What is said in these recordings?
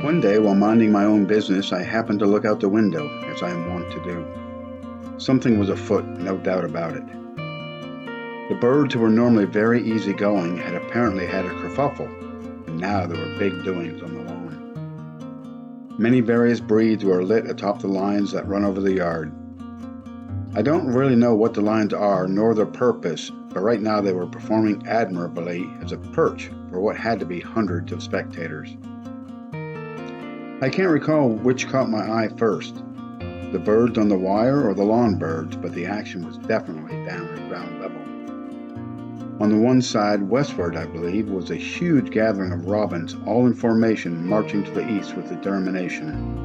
One day, while minding my own business, I happened to look out the window, as I am wont to do. Something was afoot, no doubt about it. The birds, who were normally very easygoing, had apparently had a kerfuffle, and now there were big doings on the lawn. Many various breeds were lit atop the lines that run over the yard. I don't really know what the lines are, nor their purpose, but right now they were performing admirably as a perch for what had to be hundreds of spectators. I can't recall which caught my eye first, the birds on the wire or the lawn birds, but the action was definitely down at ground level. On the one side, westward I believe, was a huge gathering of robins, all in formation, marching to the east with determination.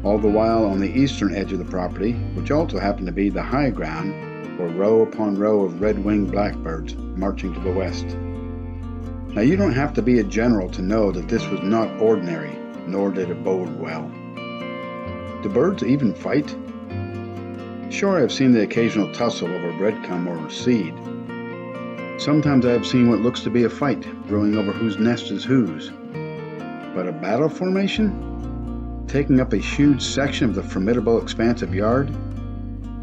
All the while on the eastern edge of the property, which also happened to be the high ground, were row upon row of red-winged blackbirds marching to the west. Now you don't have to be a general to know that this was not ordinary, nor did it bode well. Do birds even fight? Sure, I have seen the occasional tussle over breadcrumb or seed. Sometimes I have seen what looks to be a fight, brewing over whose nest is whose. But a battle formation? Taking up a huge section of the formidable expanse of yard?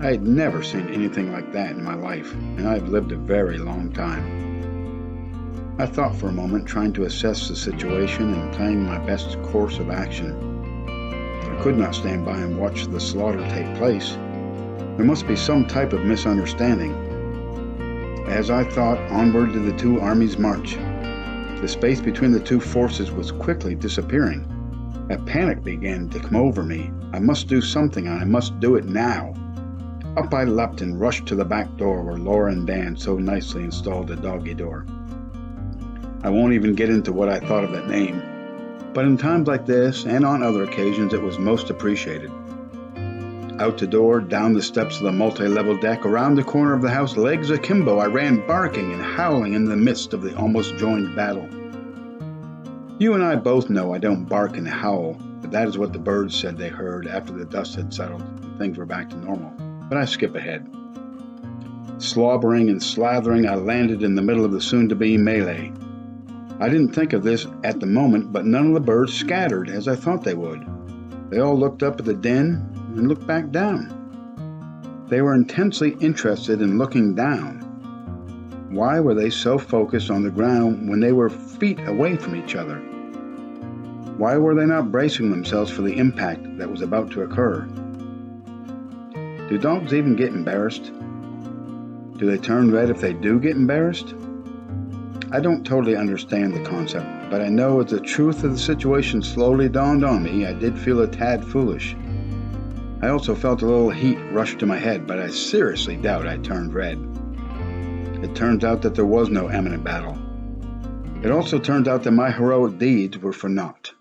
I had never seen anything like that in my life, and I have lived a very long time. I thought for a moment, trying to assess the situation and planning my best course of action. I could not stand by and watch the slaughter take place. There must be some type of misunderstanding. As I thought, onward did the two armies march. The space between the two forces was quickly disappearing. A panic began to come over me. I must do something, and I must do it now. Up I leapt and rushed to the back door where Laura and Dan so nicely installed a doggy door. I won't even get into what I thought of that name, but in times like this and on other occasions it was most appreciated. Out the door, down the steps of the multi-level deck, around the corner of the house, legs akimbo, I ran barking and howling in the midst of the almost joined battle. You and I both know I don't bark and howl, but that is what the birds said they heard after the dust had settled and things were back to normal. But I skip ahead. Slobbering and slathering, I landed in the middle of the soon-to-be melee. I didn't think of this at the moment, but none of the birds scattered as I thought they would. They all looked up at the den and looked back down. They were intensely interested in looking down. Why were they so focused on the ground when they were feet away from each other? Why were they not bracing themselves for the impact that was about to occur? Do dogs even get embarrassed? Do they turn red if they do get embarrassed? I don't totally understand the concept, but I know as the truth of the situation slowly dawned on me, I did feel a tad foolish. I also felt a little heat rush to my head, but I seriously doubt I turned red. It turns out that there was no imminent battle. It also turns out that my heroic deeds were for naught.